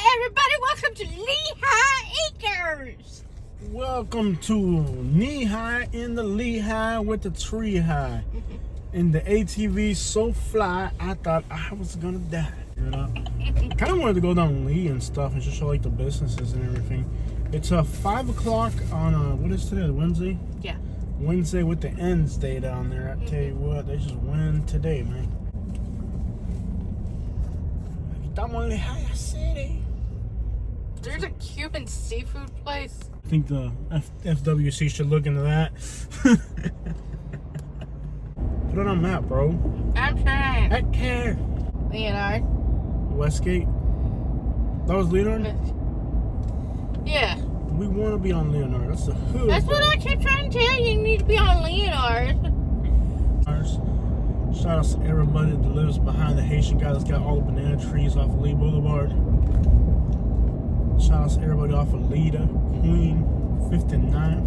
everybody, welcome to Lehigh Acres. Welcome to Lehigh in the Lehigh with the tree high. And the ATV so fly, I thought I was gonna die. You know, I kind of wanted to go down Lee and stuff and just show like the businesses and everything. It's 5 o'clock on what is today? Wednesday. Yeah. Wednesday with the ends day down there. I tell you what, they just win today, man. Estamos en Lehigh City. There's a Cuban seafood place. I think the FWC should look into that. Put it on map, bro. I'm trying. Heck care. Leonard. Westgate. That was Leonard? Yeah. We want to be on Leonard. That's the hood. That's what I kept trying to tell you. You need to be on Leonard. Shout out to everybody that lives behind the Haitian guy that's got all the banana trees off of Lee Boulevard. Shout out to everybody off of Leda, Queen, 59th,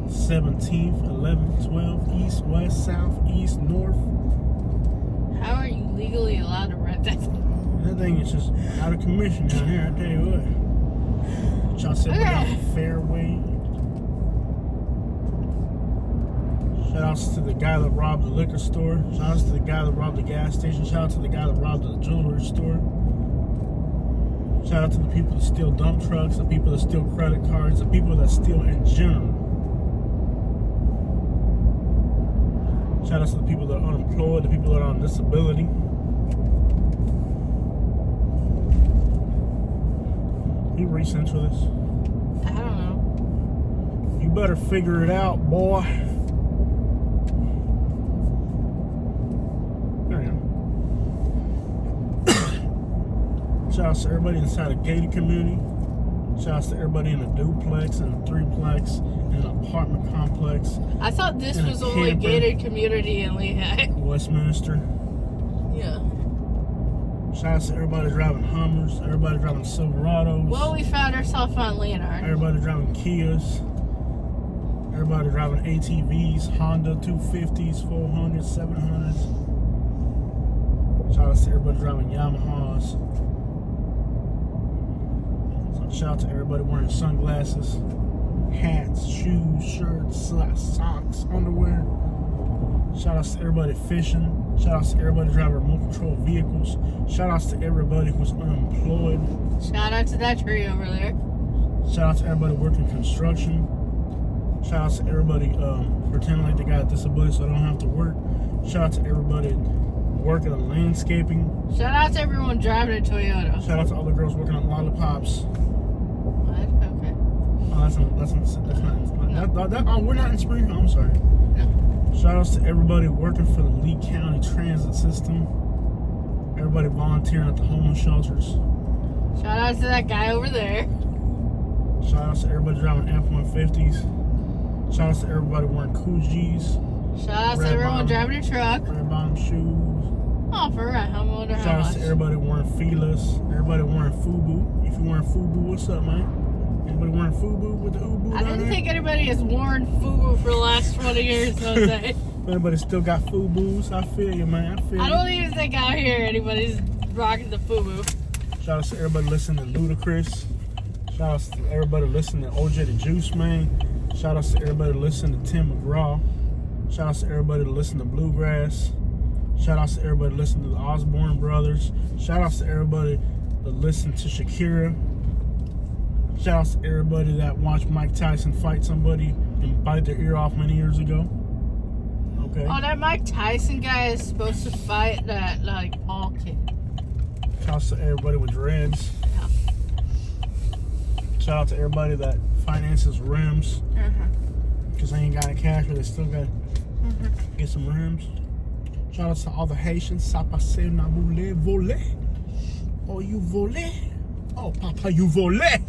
17th, 11th, 12th, east, west, south, east, north. How are you legally allowed to rent that thing? That thing is just out of commission down here, I tell you what. Shout out to everybody off of Fairway. Shout outs to the guy that robbed the liquor store. Shout outs to the guy that robbed the gas station. Shout out to the guy that robbed the jewelry store. Shout out to the people that steal dump trucks, the people that steal credit cards, the people that steal in general. Shout out to the people that are unemployed, the people that are on disability. You recent for this? I don't know. You better figure it out, boy. Shout out to everybody inside a gated community. Shout out to everybody in a duplex and a threeplex and an apartment complex. I thought this was only a gated community in Lehigh. Westminster. Yeah. Shout out to everybody driving Hummers, everybody driving Silverados. Well, we found ourselves on Leonard. Everybody driving Kias. Everybody driving ATVs, Honda 250s, 400s, 700s. Shout out to everybody driving Yamahas. Shout out to everybody wearing sunglasses, hats, shoes, shirts, socks, underwear. Shout out to everybody fishing. Shout out to everybody driving remote control vehicles. Shout out to everybody who's unemployed. Shout out to that tree over there. Shout out to everybody working construction. Shout out to everybody pretending like they got a disability so they don't have to work. Shout out to everybody working on landscaping. Shout out to everyone driving a Toyota. Shout out to all the girls working on lollipops. Okay. Oh, that's not. We're not in Spring Hill. I'm sorry. No. Shout outs to everybody working for the Lee County Transit System. Everybody volunteering at the homeless shelters. Shout out to that guy over there. Shout outs to everybody driving F-150s. Shout outs to everybody wearing Coogis. Shout out to everyone driving a truck. Red bottom shoes. Oh, for real. I wonder how much. Shout outs to everybody wearing Feelers. Everybody wearing FUBU. If you're wearing FUBU, what's up, man? Anybody wearing FUBU with the UBU? I didn't think anybody has worn FUBU for the last 20 years, Jose. Everybody still got FUBUs. I feel you, man. I don't even think out here anybody's rocking the FUBU. Shout out to everybody listening to Ludacris. Shout out to everybody listening to OJ the Juice Man. Shout out to everybody listening to Tim McGraw. Shout out to everybody that listen to Bluegrass. Shout out to everybody listening to the Osborne Brothers. Shout out to everybody that listen to Shakira. Shout out to everybody that watched Mike Tyson fight somebody and bite their ear off many years ago. Okay. Oh, that Mike Tyson guy is supposed to fight that, like, Paul kid. Shout out to everybody with dreads. Yeah. Shout out to everybody that finances rims. Because they ain't got any cash, but they still got to get some rims. Shout out to all the Haitians. Ça passe na boule volé. Oh, you volé. Oh, papa, you volé.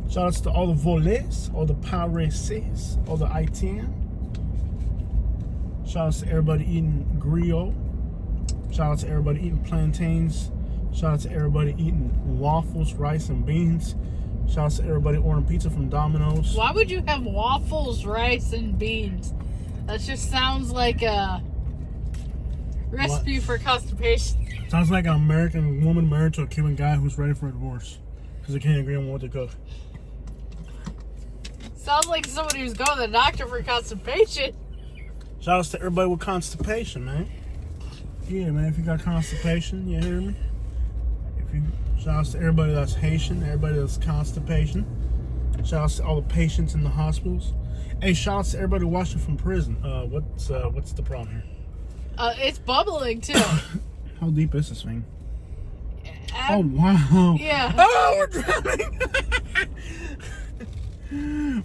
Shout outs to all the volés, all the pareses, all the Haitians. Shout outs to everybody eating griot. Shout out to everybody eating plantains. Shout out to everybody eating waffles, rice, and beans. Shout out to everybody ordering pizza from Domino's. Why would you have waffles, rice, and beans? That just sounds like a Recipe for constipation. Sounds like an American woman married to a Cuban guy who's ready for a divorce because they can't agree on what to cook. Sounds like somebody who's going to the doctor for constipation. Shout outs to everybody with constipation, man. Yeah, man, if you got constipation, you hear me? Shout outs to everybody that's Haitian, everybody that's constipation. Shout outs to all the patients in the hospitals. Hey, shout outs to everybody watching from prison. What's the problem here? It's bubbling too. How deep is this thing? Oh, wow. Yeah. Oh, we're drowning.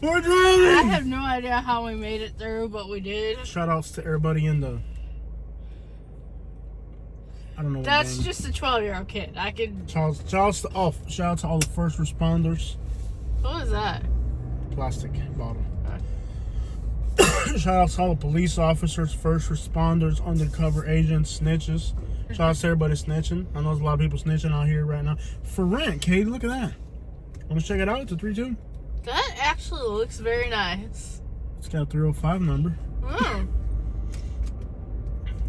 We're drowning. I have no idea how we made it through, but we did. Shout outs to everybody in the... I don't know what That's game. just a 12-year-old kid. I can... Shout outs to all the first responders. What was that? Plastic bottle. Shout out to all the police officers, first responders, undercover agents, snitches. Shout out to everybody snitching. I know there's a lot of people snitching out here right now. For rent, Katie, look at that. Want to check it out? It's a 3-2. That actually looks very nice. It's got a 305 number. Oh.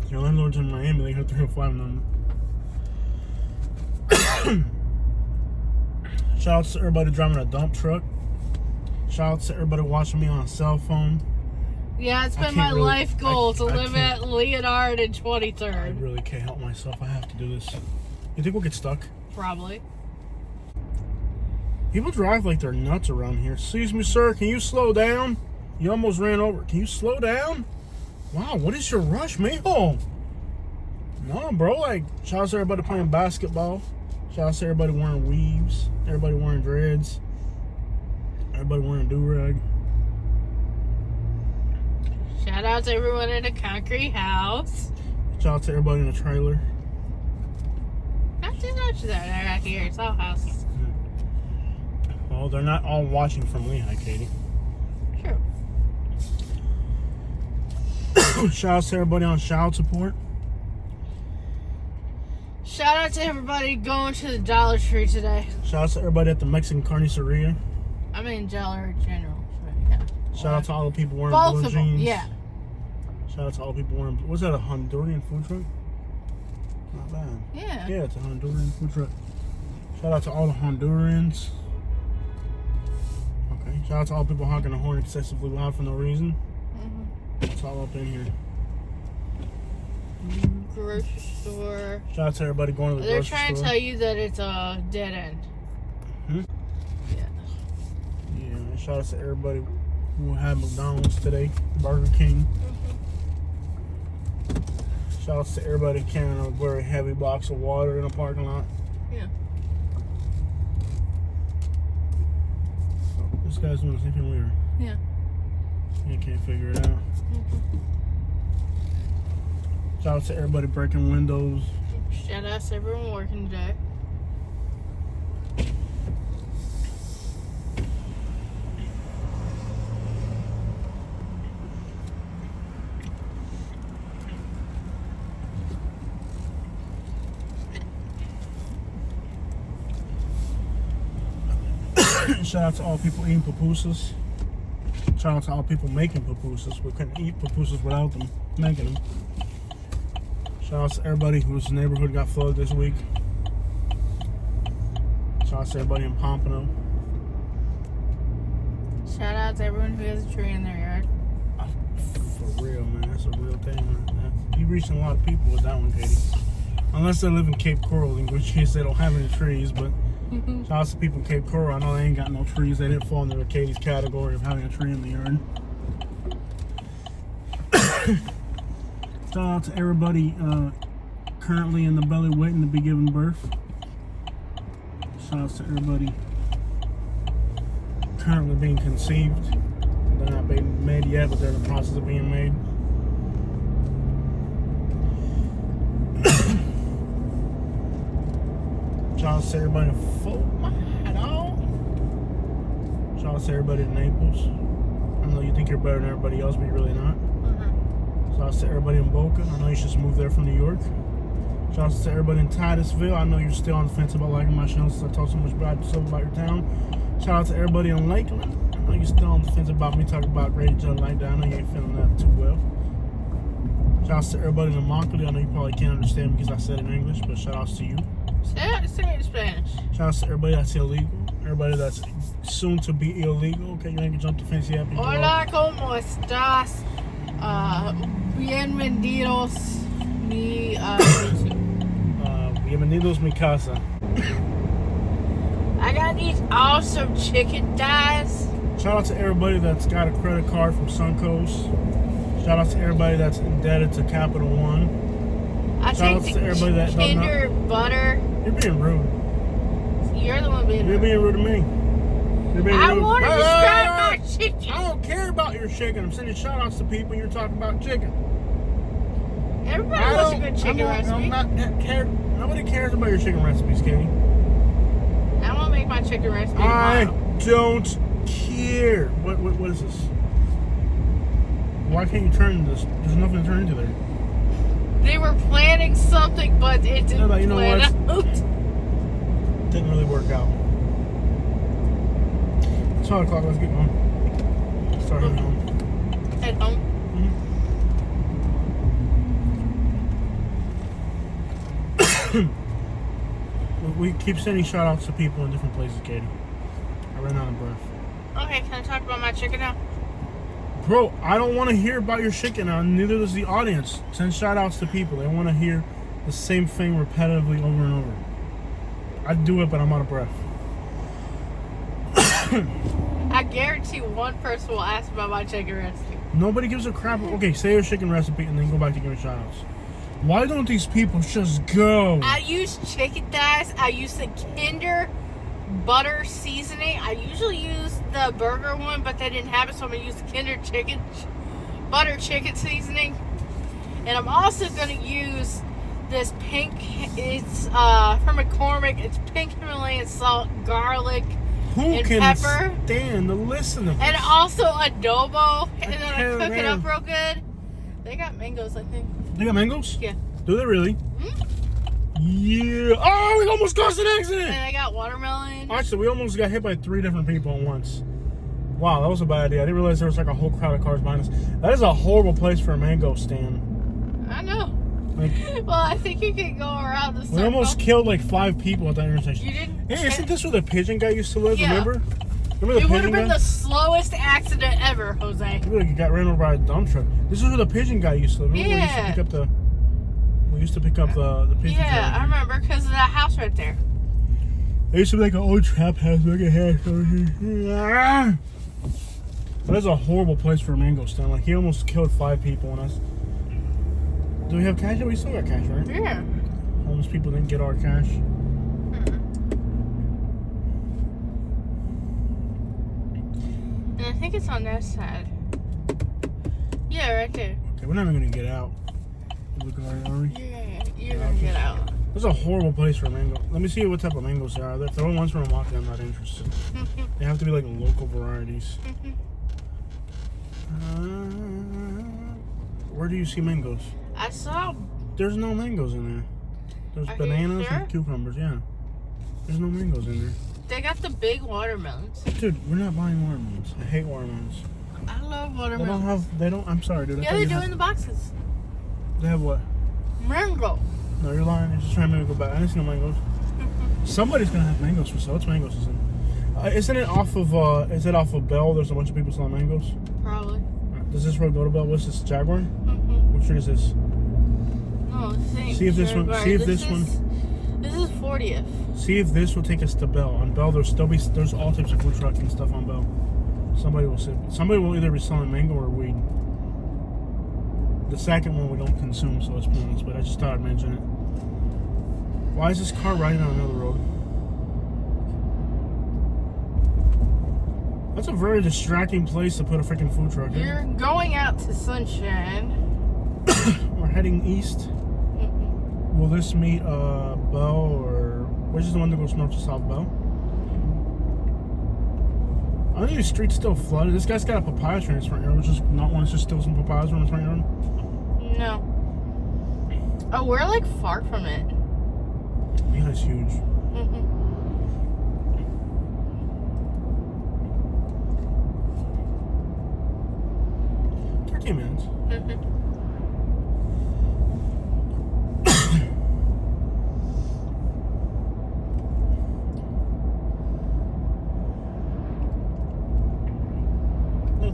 Your landlord's in Miami, they got a 305 number. Shout out to everybody driving a dump truck. Shout out to everybody watching me on a cell phone. Yeah, it's been my life goal to live at Leonard and 23rd. I really can't help myself. I have to do this. You think we'll get stuck? Probably. People drive like they're nuts around here. Excuse me, sir. Can you slow down? You almost ran over. Can you slow down? Wow, what is your rush, mijo? No, bro. Like, shout out to everybody playing basketball. Shout out to everybody wearing weaves. Everybody wearing dreads. Everybody wearing do-rag. Shout out to everyone in a concrete house. Shout out to everybody in the trailer. Not too much of that around here. It's all houses. Well, they're not all watching from Lehigh, Katie. True. Shout out to everybody on child support. Shout out to everybody going to the Dollar Tree today. Shout out to everybody at the Mexican Carniceria. I mean, Dollar General. Yeah. Shout out to all the people wearing Both blue of them, jeans. yeah. Shout out to all the people wearing... Was that a Honduran food truck? Not bad. Yeah. Yeah, it's a Honduran food truck. Shout out to all the Hondurans. Okay. Shout out to all the people honking the horn excessively loud for no reason. It's all up in here. Grocery store. Shout out to everybody going to the They're grocery store. trying to tell you that it's a dead end. Hmm? Yeah. Yeah, man. Shout out to everybody who had McDonald's today. Burger King. Shout out to everybody carrying a very heavy box of water in a parking lot. Yeah. This guy's doing the same thing we were. Yeah. You can't figure it out. Shout out to everybody breaking windows. Shout out to everyone working today. Shout out to all people eating pupusas. Shout out to all people making pupusas. We couldn't eat pupusas without them making them. Shout out to everybody whose neighborhood got flooded this week. Shout out to everybody in Pompano. Shout out to everyone who has a tree in their yard. For real, man. That's a real thing, man. You reaching a lot of people with that one, Katie. Unless they live in Cape Coral, in which case they don't have any trees, but shout out to people in Cape Coral. I know they ain't got no trees. They didn't fall under Katie's category of having a tree in the yard. Shout out to everybody currently in the belly waiting to be given birth. Shout out to everybody currently being conceived. They're not being made yet, but they're in the process of being made. Shout out to everybody in Fort Lauderdale. Shout out to everybody in Naples. I know you think you're better than everybody else, but you're really not. Shout out to everybody in Boca. I know you just moved there from New York. Shout out to everybody in Titusville. I know you're still on the fence about liking my show since I talk so much bad stuff about your town. Shout out to everybody in Lakeland. I know you're still on the fence about me talking about Great John like that. I know you ain't feeling that too well. Shout outs to everybody in Immokalee. I know you probably can't understand because I said it in English, but shout outs to you. Say it in Spanish. Shout outs to everybody that's illegal. Everybody that's soon to be illegal. Okay, you ain't gonna jump the fence yet. Hola, ¿cómo estás? Bienvenidos mi Bienvenidos mi casa. I got these awesome chicken thighs. Shout out to everybody that's got a credit card from Suncoast. Shout out to everybody that's indebted to Capital One. I Shout out take to everybody that Kinder butter. You're being rude. You're the one being You're rude. being rude to me. You're being I rude. want to describe my chicken. I don't care about your chicken. I'm sending shout outs to people and you're talking about chicken. Everybody wants a good chicken recipe. Nobody cares about your chicken recipes, Katie. I want to make my chicken recipe I tomorrow. don't care. What is this? Why can't you turn this? There's nothing to turn into there. They were planning something, but it didn't You know plan what? out. Didn't really work out. It's 5 o'clock. Let's get going. Start heading home. Head home. We keep sending shout outs to people in different places, Katie. I ran out of breath. Okay, can I talk about my chicken now? Bro, I don't want to hear about your chicken now. Neither does the audience. Send shout outs to people. They want to hear the same thing repetitively over and over. I'd do it, but I'm out of breath. I guarantee one person will ask about my chicken recipe. Nobody gives a crap. Okay, say your chicken recipe and then go back to giving shout outs. Why don't these people just go? I use chicken thighs. I use the Kinder butter seasoning. I usually use the burger one, but they didn't have it, so I'm going to use the Kinder butter chicken seasoning. And I'm also going to use this pink, it's from McCormick. It's pink Himalayan salt, garlic, Who and can pepper. stand to listen to this? And also adobo. And then I can't cook it up remember. real good. They got mangoes, I think. They got mangoes? Yeah. Do they really? Mm-hmm. Yeah. Oh, we almost caused an accident. And I got watermelon. Actually, we almost got hit by 3 different people at once. Wow, that was a bad idea. I didn't realize there was like a whole crowd of cars behind us. That is a horrible place for a mango stand. I know. Like, Well, I think you can go around the circle. we almost killed like 5 people at that intersection. You didn't. Hey, isn't this where the pigeon guy used to live? Yeah. Remember? Remember the It would pigeon have been guy? the slowest accident ever, Jose. We would have got ran over by a dump truck. This is where the pigeon guy used to live. Remember Yeah. we used to pick up the pigeon. Yeah, I remember because of that house right there. It used to be like an old trap house. Look at here. That is a horrible place for a mango stand. Like, he almost killed 5 people on us. Do we have cash? We still got cash, right? Yeah. Homeless people didn't get our cash. And I think it's on that side. Yeah, right there. Okay, we're not even gonna get out. Look at our, are we? You're gonna get out. This is a horrible place for a mango. Let me see what type of mangoes there are. If they're the ones from Immokalee, I'm not interested. They have to be like local varieties. Where do you see mangoes? I saw. There's no mangoes in there. There's Are you bananas sure? and cucumbers, yeah. There's no mangoes in there. They got the big watermelons. Dude, we're not buying watermelons. I hate watermelons. I love They watermelons. I'm sorry, dude. I Yeah, thought they you do had- in the boxes. They have what? Mango. No, you're lying. You're just trying to make me go back. I didn't see no mangoes. Somebody's gonna have mangoes for sale. What's mangoes is in? Isn't it off of, is it off of Bell? There's a bunch of people selling mangoes. Probably. Does this road go to Bell? What's this, Jaguar? Mm-hmm. What street is this? No, this ain't See if this one- Jaguar. see if this one- This is 40th. See if this will take us to Bell. On Bell, there's all types of food trucks and stuff on Bell. Somebody will either be selling mango or weed. The second one we don't consume, so it's pointless, but I just thought I'd mention it. Why is this car riding on another road? That's a very distracting place to put a freaking food truck in. You're going out to Sunshine. We're heading east. Will this meet Bell, or which is the one that goes north to South Bell? I think the street's still flooded. This guy's got a papaya tree in his front yard. Which is not want to just steal some papayas from his front yard. No. Oh, we're like far from it. Lehigh's huge. 13 minutes.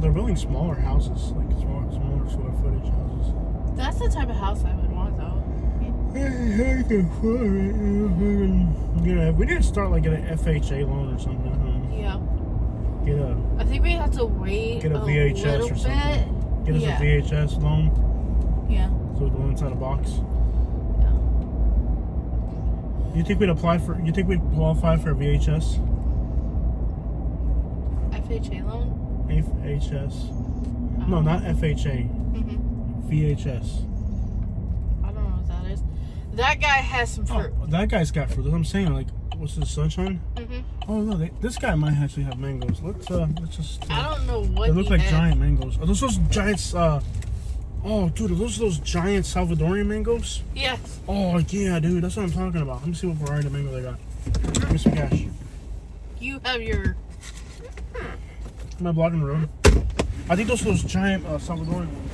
they're building smaller houses, like smaller square footage houses. That's the type of house I would want, though. Yeah, we need to start like an FHA loan or something. Yeah. I think we have to wait get a VHS or something. Get us a VHS loan. Yeah. So the one's out of box. Yeah. You think we'd qualify for a VHS? FHA loan? FHS. No, not FHA. VHS. I don't know what that is. That guy has some fruit. Oh, that guy's got fruit. I'm saying, like, what's this, sunshine? Oh no, this guy might actually have mangoes. Let's just. I don't know what. They look like giant mangoes. Are those giants? Oh, dude, are those giant Salvadorian mangoes? Yes. Oh yeah, dude, that's what I'm talking about. Let me see what variety of mango they got. Give me some cash. You have your. Am I blocking the road? I think those are those giant Salvadorian ones.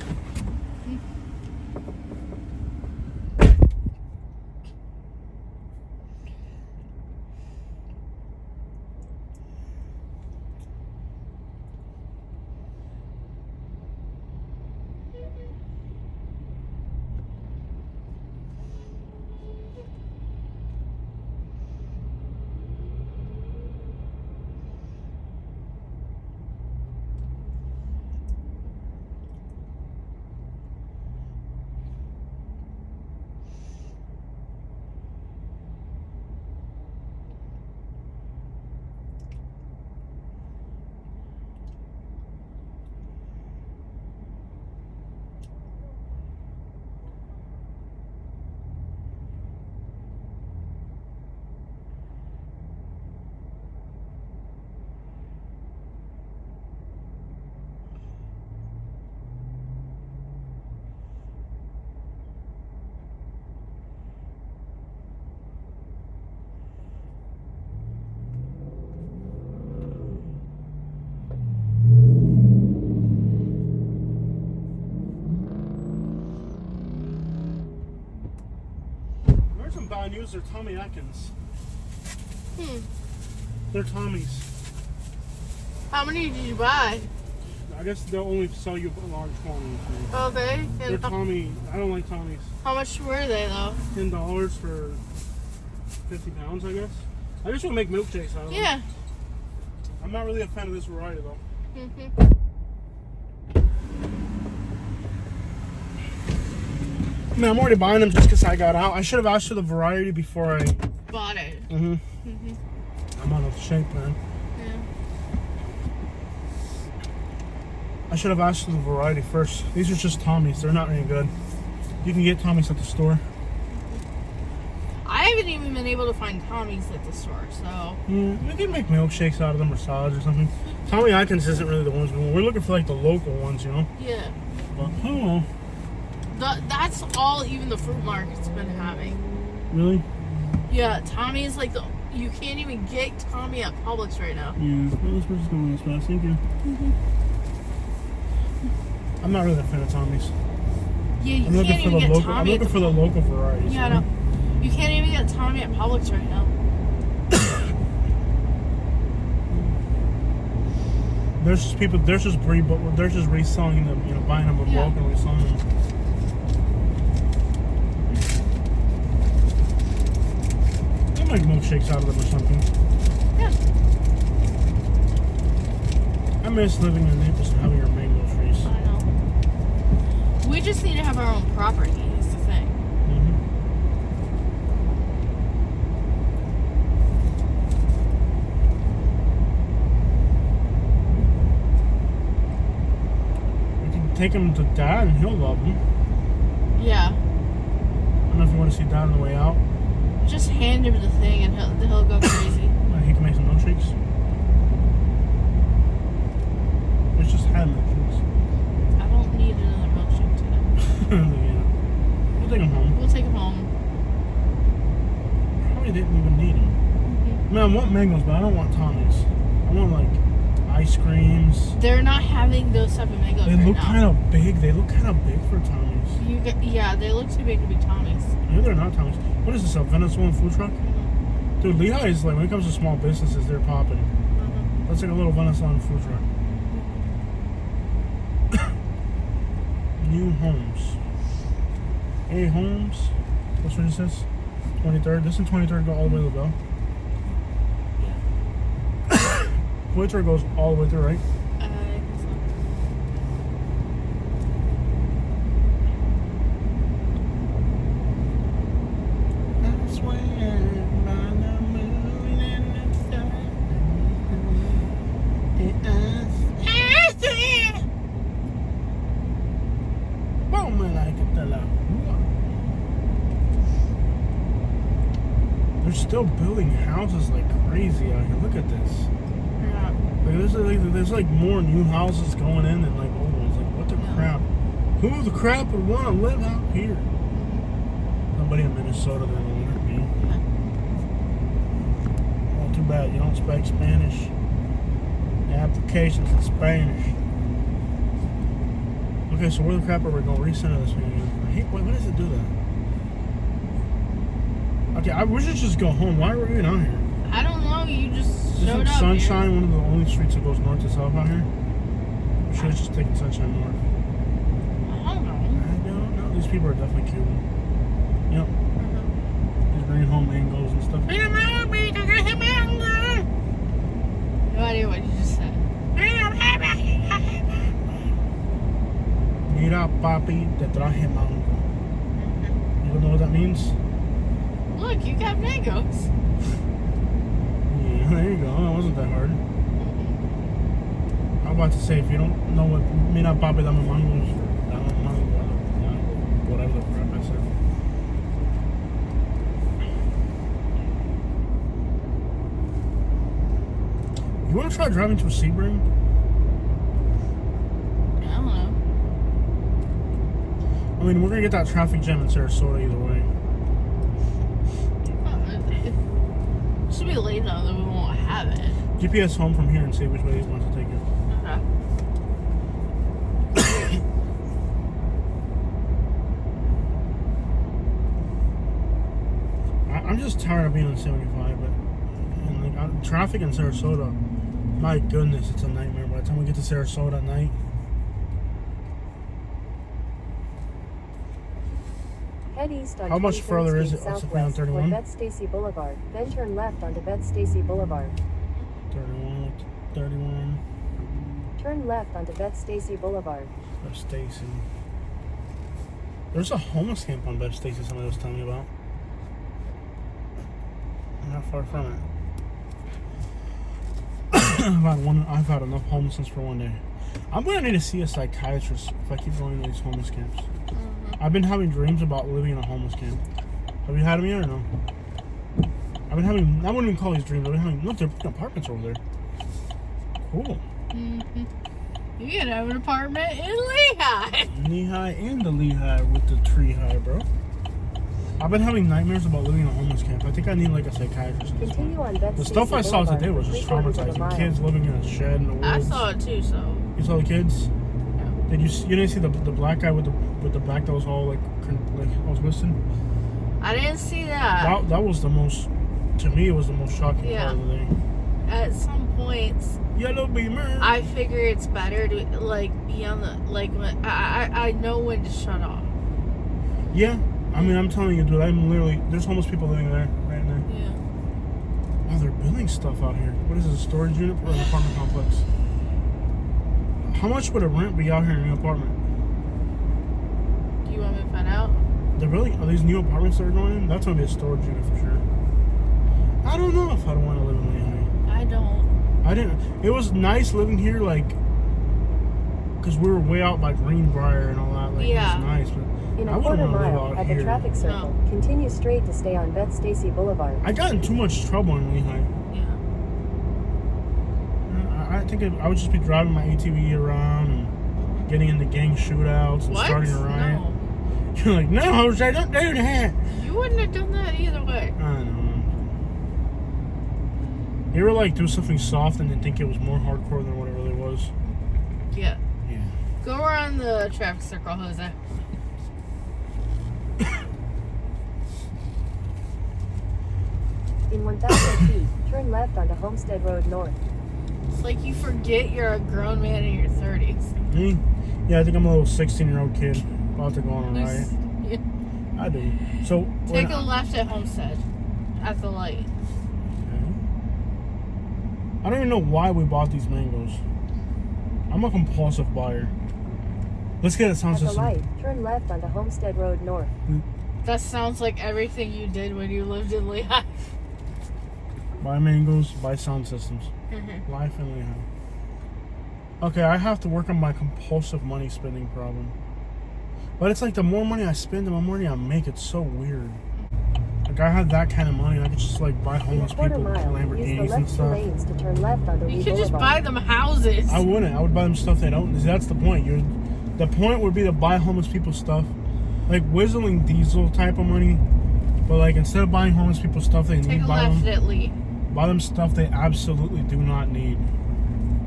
News, they're Tommy Atkins. They're Tommy's. How many did you buy? I guess they'll only sell you a large quantity. Okay. They're Tommy. I don't like Tommy's. How much were they though? $10 for 50 pounds, I guess. I just want to make milkshakes out of them. Yeah. I'm not really a fan of this variety though. I mean, I'm already buying them just because I got out. I should have asked for the variety before I bought it. I'm out of shape, man. Yeah. I should have asked for the variety first. These are just Tommy's. They're not any good. You can get Tommy's at the store. I haven't even been able to find Tommy's at the store, so. You can make milkshakes out of them or salads or something. Tommy Atkins isn't really the ones we want. We're looking for like the local ones, you know? Yeah. But I don't know. That's all even the fruit market's been having. Really? Yeah, Tommy's like you can't even get Tommy at Publix right now. Yeah, well, this person's going this fast. Thank you. I'm not really a fan of Tommy's. Yeah, you can't even get Tommy. I'm looking for the local varieties. Yeah, no. You can't even get Tommy at Publix right now. There's just people. They're just reselling them. You know, buying them in bulk and reselling them. Like milkshakes out of them or something. Yeah. I miss living in Naples and having our mango trees. I know. We just need to have our own property, is the thing. We can take him to Dad and he'll love them. Yeah. I don't know if you want to see Dad on the way out. Just hand him the thing and he'll go crazy. He can make some milkshakes. It's just hand milkshakes. I don't need another milkshake today. Yeah. We'll take him home. We'll take him home. Probably didn't even need them. I mean, I want mangoes, but I don't want Tommy's. I want like ice creams. They're not having those type of mangoes They right look now. kind of big. They look kind of big for Tommy's. Yeah, they look too big to be Tommy's. No, they're not Tommy's. What is this, a Venezuelan food truck? Dude, Lehigh is like, when it comes to small businesses, they're popping. That's like a little Venezuelan food truck. new homes. Hey, homes. What's what it says? 23rd. This and 23rd go all the way to the bell. Yeah. 23rd goes all the way through, right? I think so. I swear by the moon and the stars. They're still building houses like crazy out here. Look at this. Yeah. Like, there's like more new houses going in than like old ones. Like, what the crap? Who the crap would want to live out here? Somebody in Minnesota that will hurt me. Oh, too bad you don't speak Spanish. The application's in Spanish. Okay, so where the crap are we going to recenter this thing again? I hate, why does it do that? Okay, we should just go home. Why are we even out here? I don't know. You just showed Isn't up Sunshine here. one of the only streets that goes north to south out here? We should have just taken Sunshine north. I don't know. I don't know. These people are definitely Cuban. Yep. Just bringing home mangoes and stuff. No idea what you just said. Mira, papi, te traje mango. You don't know what that means? Look, you got mangoes. Yeah, there you go. That wasn't that hard. I'm about to say, if you don't know what Mira, papi, dame mango is, dame mango, whatever the crap I said. You want to try driving to Sebring? I don't know. I mean, we're going to get that traffic jam in Sarasota either way. This will be late enough that we won't have it. GPS home from here and see which way it wants to take you. I'm just tired of being on 75, but and like, traffic in Sarasota, my goodness, it's a nightmare. By the time we get to Sarasota at night, Head east on how much 23rd further is Street it? It's on Southwest 31? toward Bet Stacy Boulevard, then turn left onto Bet Stacy Boulevard. 31, 31. Turn left onto Bet Stacy Boulevard. Bev Stacy. There's a homeless camp on Bev Stacy somebody was telling me about. Not far from it. I've had enough homelessness for one day. I'm gonna need to see a psychiatrist if I keep going to these homeless camps. I've been having dreams about living in a homeless camp. Have you had them yet or no? I've been having, I wouldn't even call these dreams. I've been having, look, they're putting apartments over there. Cool. You can have an apartment in Lehigh. Lehigh and the Lehigh with the tree high, bro. I've been having nightmares about living in a homeless camp. I think I need like a psychiatrist at this point. Continue on Bet The Stacy stuff I saw Boulevard today was for just 3/4 of a traumatizing. mile. Kids living in a shed in the woods. I saw it too, so. You saw the kids? Yeah. Did you didn't see the black guy with the back that was all like I was missing? I didn't see that. That was the most, to me, it was the most shocking part of the day. At some points, Yellow Beamer. I figure it's better to like be on the when I know when to shut off. Yeah, I mean, I'm telling you, dude. I'm literally there's homeless people living there right now. Yeah. Oh, they're building stuff out here. What is this, a storage unit or an apartment complex? How much would a rent be out here in a new apartment? Do you want me to find out? Are these new apartments that are going in? That's gonna be a storage unit for sure. I don't know if I'd want to live in Lehigh. I don't. I didn't. It was nice living here, like, because we were way out by Greenbrier and all that. Like, Yeah. it was nice, but In I a wouldn't quarter want to live mile out at here. the traffic circle, continue straight to stay on Bet Stacy Boulevard. I got in too much trouble in Lehigh. Yeah. I think I would just be driving my ATV around and getting into gang shootouts and What? starting a riot. No. You're like, no, Jose, don't do that. You wouldn't have done that either way. I know. You ever like do something soft and then think it was more hardcore than what it really was? Yeah. Yeah. Go around the traffic circle, Jose. In 1,000 feet, turn left onto Homestead Road North. It's like you forget you're a grown man in your 30s. Yeah, I think I'm a little 16-year-old kid about to go on a riot. Yeah. I do. So Take a left at Homestead, at the light. Okay. I don't even know why we bought these mangoes. I'm a compulsive buyer. Let's get a sound At the system. light, turn left onto Homestead Road North. That sounds like everything you did when you lived in Lehigh. Buy mangoes, buy sound systems. Life in Lehigh. Okay, I have to work on my compulsive money spending problem. But it's like the more money I spend, the more money I make. It's so weird. Like I had that kind of money, I could just like buy In a homeless quarter people mile, use the Lamborghinis and left two stuff. lanes to turn left onto You Lee could just Boulevard. buy them houses. I wouldn't. I would buy them stuff they don't. That's the point. The point would be to buy homeless people stuff, like whistling diesel type of money. But like instead of buying homeless people stuff they Take need, a left at Lee. buy them stuff they absolutely do not need.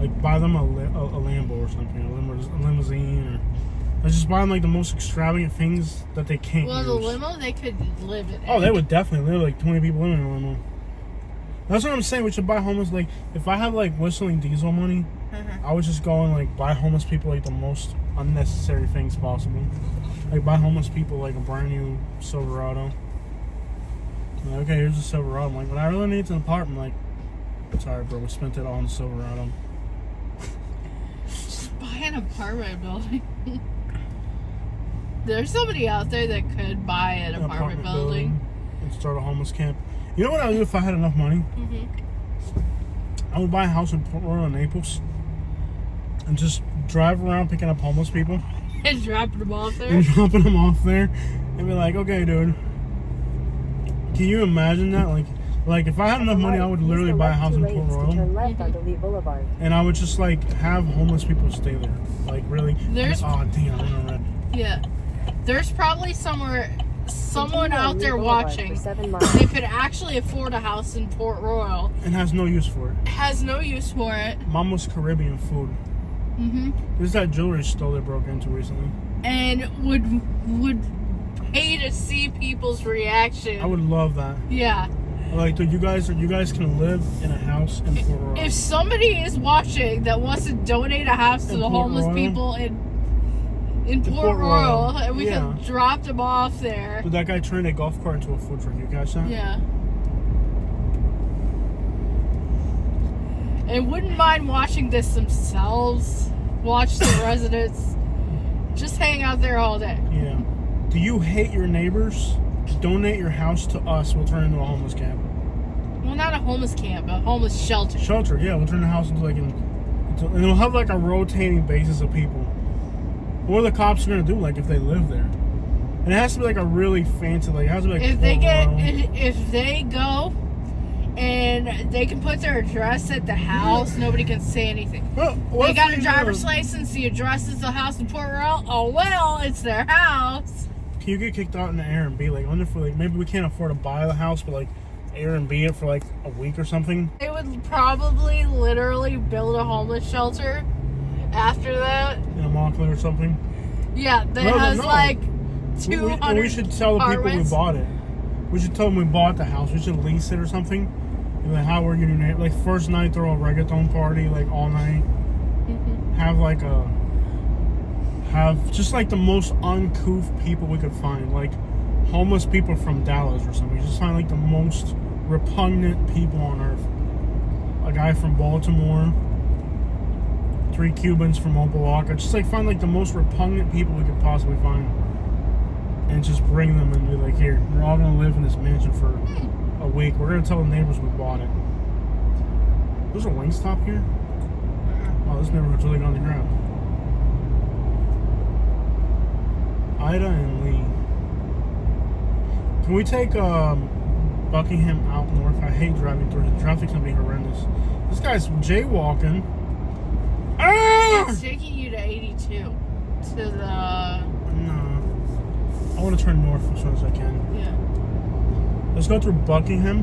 Like buy them a Lambo or something, a limousine, or just buy them like the most extravagant things that they can't Well, use. the limo, they could live in. Oh, they would definitely live, like 20 people living in a limo. That's what I'm saying. We should buy homeless. Like if I have like whistling diesel money, I would just go and like buy homeless people like the most unnecessary things possible. Like buy homeless people like a brand new Silverado. Like, okay, here's a Silverado. I'm like, but I really need an apartment. Like, sorry, bro, we spent it all on the Silverado. Just buy an apartment building. There's somebody out there that could buy an apartment building. And start a homeless camp. You know what I would do if I had enough money? I would buy a house in Port Royal, Naples, and just drive around picking up homeless people And dropping them off there. and dropping them off there, and be like, okay, dude. Can you imagine that? Like if I had enough money, I would literally buy a house in Port To Royal, turn left onto Lee Boulevard. and I would just like have homeless people stay there. Like really? There's- Oh damn! I don't know. Yeah. There's probably someone Continue on out Lee there Boulevard watching. For 7 miles. They could actually afford a house in Port Royal. And has no use for it. Has no use for it. Mama's Caribbean food. There's that jewelry store they broke into recently. And would pay to see people's reaction. I would love that. Yeah. Like, dude, you guys can live in a house in Port Royal. If somebody is watching that wants to donate a house to In the Port homeless Royal? people in Port Port Royal, Royal, and we yeah. can drop them off there. Dude, that guy turned a golf cart into a food truck. You catch that? Yeah. And wouldn't mind watching this themselves. Watch the residents just hang out there all day. Yeah. Do you hate your neighbors? Donate your house to us. We'll turn it into a homeless camp. Well, not a homeless camp, a homeless shelter. Shelter, yeah. We'll turn the house into like and we'll have like a rotating basis of people. What are the cops gonna do? Like if they live there, and it has to be like a really fancy. Like it has to be like If they Port Royal. if they go and they can put their address at the house, nobody can say anything. Well, what They if got a we driver's live- license. The address is the house in Port Royal. Oh well, it's their house. Can you get kicked out in the Airbnb? Like, I wonder if maybe we can't afford to buy the house, but like Airbnb it for like a week or something. They would probably literally build a homeless shelter after that. In a Mockler or something. Yeah, that No, has no. like We 200 we should tell the people we apartments. bought it. We should tell them we bought the house. We should lease it or something. And like, how we're gonna name, like first night throw a reggaeton party like all night. Have just like the most uncouth people we could find, like homeless people from Dallas or something. Just find like the most repugnant people on earth. A guy from Baltimore, 3 Cubans from Opa-locka. Just like find like the most repugnant people we could possibly find, and just bring them and be like, here, we're all gonna live in this mansion for a week. We're gonna tell the neighbors we bought it. There's a Wingstop here. Oh, this neighborhood's really gone to ground. Ida and Lee. Can we take Buckingham out north? I hate driving through. The traffic's gonna be horrendous. This guy's jaywalking. Ah! It's taking you to 82 to the No. I want to turn north as soon as I can. yeah. Let's go through Buckingham.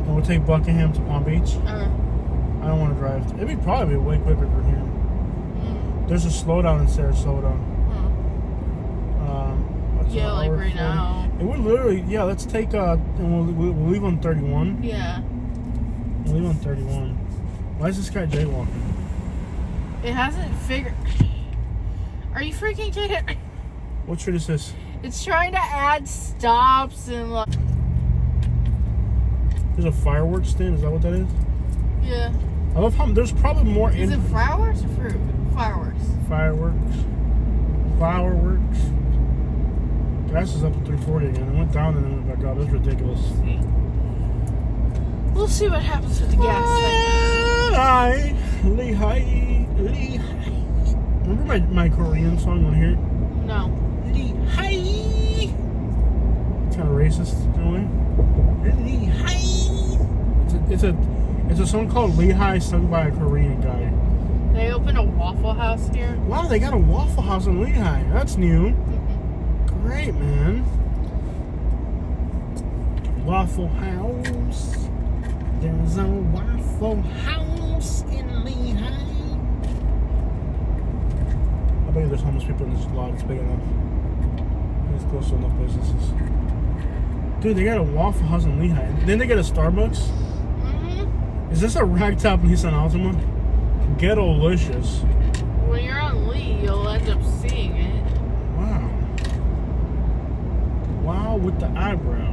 And we'll take Buckingham to Palm Beach. I don't want to drive. It'd be probably way quicker through here. There's a slowdown in Sarasota. That's Yeah, an like hour right 40. now. And we're literally, yeah, let's take, and we'll leave on 31. Yeah. We'll leave on 31. Why is this guy jaywalking? It hasn't figured. Are you freaking kidding? What street is this? It's trying to add stops and like. There's a fireworks stand. Is that what that is? Yeah. I love how there's probably more. Is it fireworks or fruit? Fireworks. Fireworks. Fireworks. Gas is up to 340 again. It went down and then went back up. That's ridiculous. We'll see what happens with the gas. Lehigh. Remember my Korean song on here? No. Lehigh. It's kind of racist in a way. Lehigh. It's a song called Lehigh, sung by a Korean guy. They opened a Waffle House here. Wow, they got a Waffle House in Lehigh. That's new. Great, man. Waffle House. There's a Waffle House in Lehigh. I bet you there's homeless people in this lot. It's big enough. It's close to enough businesses. Dude, they got a Waffle House in Lehigh. Then they get a Starbucks. Mm-hmm. Is this a ragtop Nissan Altima? Ghetto-licious. When you're on Lee, you'll end up seeing it. Wow. Wow with the eyebrow.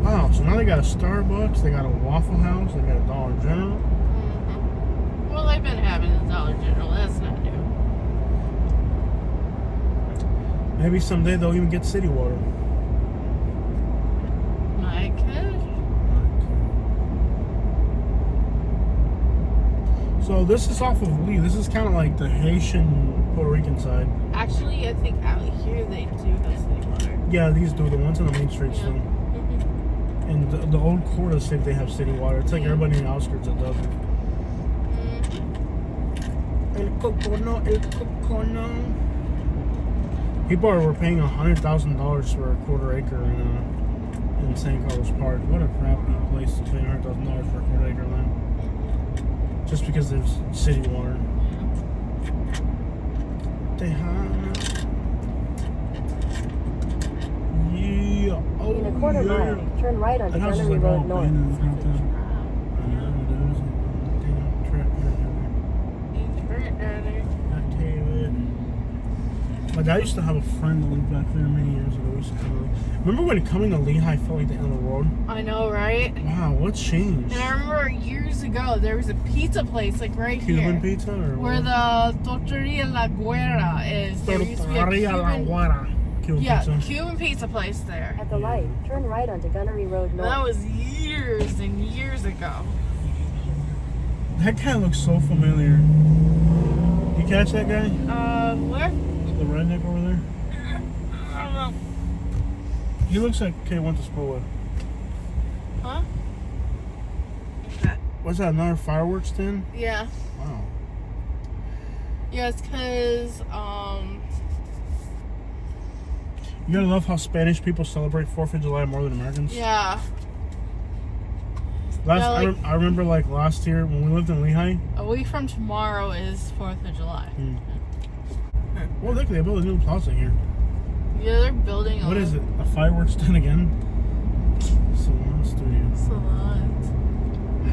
Wow, so now they got a Starbucks, they got a Waffle House, they got a Dollar General. Mm-hmm. Well, they've been having a Dollar General. That's not new. Maybe someday they'll even get city water. I could. So this is off of Lee. This is kind of like the Haitian, Puerto Rican side. Actually, I think out here they do have city water. Yeah, these do. The ones on the main streets Yeah. do. Mm-hmm. And the old quarters say they have city water. It's like everybody in the outskirts that doesn't. Mm-hmm. El cocono. People were paying $100,000 for a quarter acre in San Carlos Park. What a crappy place to pay $100,000 for a quarter acre land. Just because there's city water. Tejana. Yeah. Oh, In a quarter mile, turn right onto That house is Gunnery like all Road North. abandoned. It's not that- My dad used to have a friend that lived back there many years ago. We used to come to remember when coming to Lehigh felt like the end of the world? I know, right? Wow, what's changed? And I remember years ago there was a pizza place like right Cuban here, pizza or where what? the Tortilla La Guerra is. There used to be a Tortilla La Cuban, Guara. Cuban yeah, pizza. Cuban pizza place there. At the light, turn right onto Gunnery Road And that North. was years and years ago. That guy looks so familiar. You catch that guy? Where? The redneck over there? I don't know. He looks like Kay went to school with. Huh? What's that, another fireworks stand? Yeah. Wow. Yeah, it's because, You gotta love how Spanish people celebrate 4th of July more than Americans. yeah. I remember like last year when we lived in Lehigh. A week from tomorrow is 4th of July. Well, look, they built a new plaza here. Yeah, they're building What is it? A fireworks stand again? Salon Studio. Salons.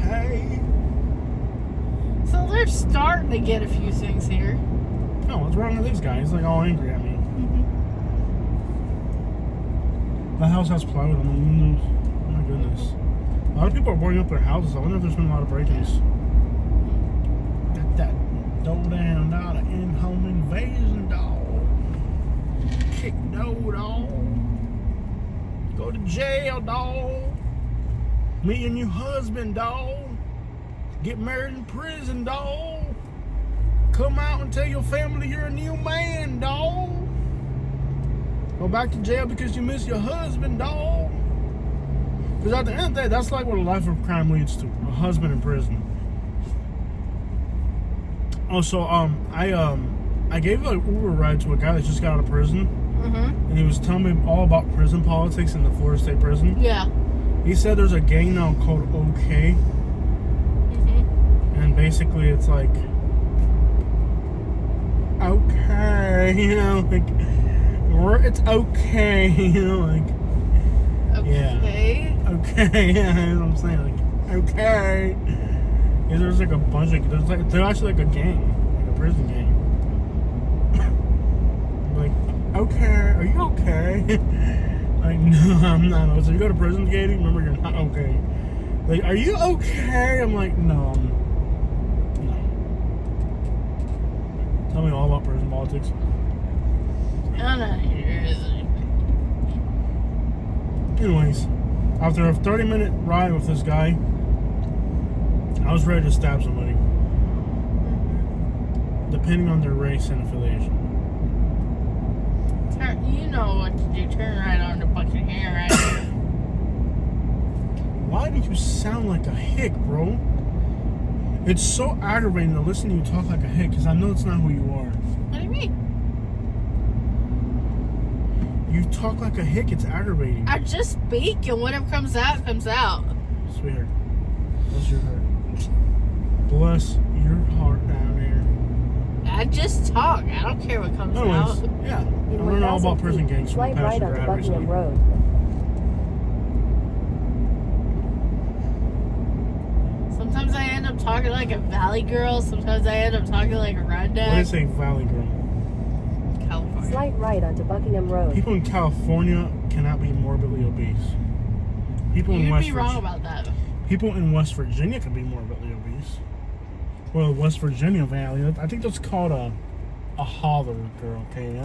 Hey. So they're starting to get a few things here. Oh, what's wrong with these guys? He's like all angry at me. The house has plywood on the windows. Oh my goodness. A lot of people are boarding up their houses. I wonder if there's been a lot of break-ins. That dough down, not an in-home invasion, dog. Kick no, dog. Go to jail, dog. Me and your husband, dog. Get married in prison, dog. Come out and tell your family you're a new man, dog. Go back to jail because you miss your husband, dog. Because at the end of the day, that's like what a life of crime leads to. A husband in prison. Also, I gave an Uber ride to a guy that just got out of prison. Mm-hmm. And he was telling me all about prison politics in the Florida State Prison. Yeah. He said there's a gang now called OK. Mm-hmm. And basically it's like okay, you know, like, it's okay, you know, like, Okay. yeah, okay, yeah, that's what I'm saying, like, okay. Yeah, there's like a bunch of, they're actually like a gang, like a prison gang. Like, okay, are you okay? Like, no, I'm not. So you go to prison, Katie, remember you're not okay. Like, are you okay? I'm like, no, no. Tell me all about prison politics. I'm not here, is it? Anyways, after a 30-minute ride with this guy, I was ready to stab somebody. Depending on their race and affiliation. You know what to do. Turn right on the bucket here, right here. Why do you sound like a hick, bro? It's so aggravating to listen to you talk like a hick, because I know it's not who you are. What do you mean? You talk like a hick, it's aggravating. I just speak, and whatever comes out, comes out. Sweetheart, bless your heart. Bless your heart down there. I just talk. I don't care what comes Anyways, out. yeah. I In learned all 1,000 about prison feet, gangs from slight the right passenger onto ad Buckingham recently. Road. Sometimes I end up talking like a valley girl. Sometimes I end up talking like a redneck. What is a valley girl? California. Slight right onto Buckingham Road. People in California cannot be morbidly obese. People in You'd West be wrong about that. People in West Virginia can be morbidly obese. Well, West Virginia Valley, I think that's called a holler girl, okay?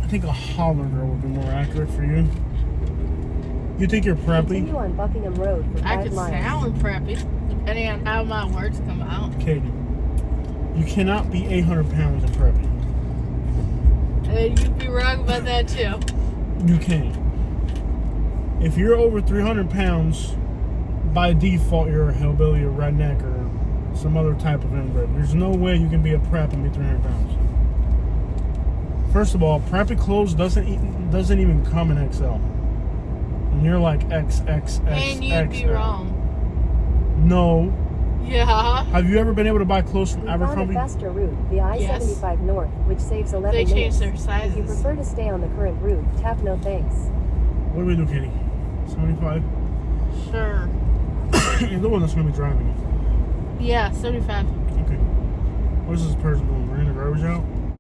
I think a holler girl would be more accurate for you. You think you're preppy? Continue on Buckingham Road for I 5 could miles. sound preppy, depending on how my words come out. Katie, you cannot be 800 pounds and preppy. You'd be wrong about that too. You can't. If you're over 300 pounds, by default, you're a hillbilly, a redneck, or some other type of inbred. There's no way you can be a prep and be 300 pounds. First of all, preppy clothes doesn't even come in XL. And you're like XXX. And you'd be wrong. No. Yeah. Have you ever been able to buy clothes from We found a Abercrombie? faster route, the I-75 North, which saves 11 They minutes. changed their If you sizes. prefer to stay on the current route, tap no thanks. What do we do, Katie? 75? Sure. You're the one that's going to be driving it. Yeah, 75. Okay. What is this person doing? Bringing the garbage out?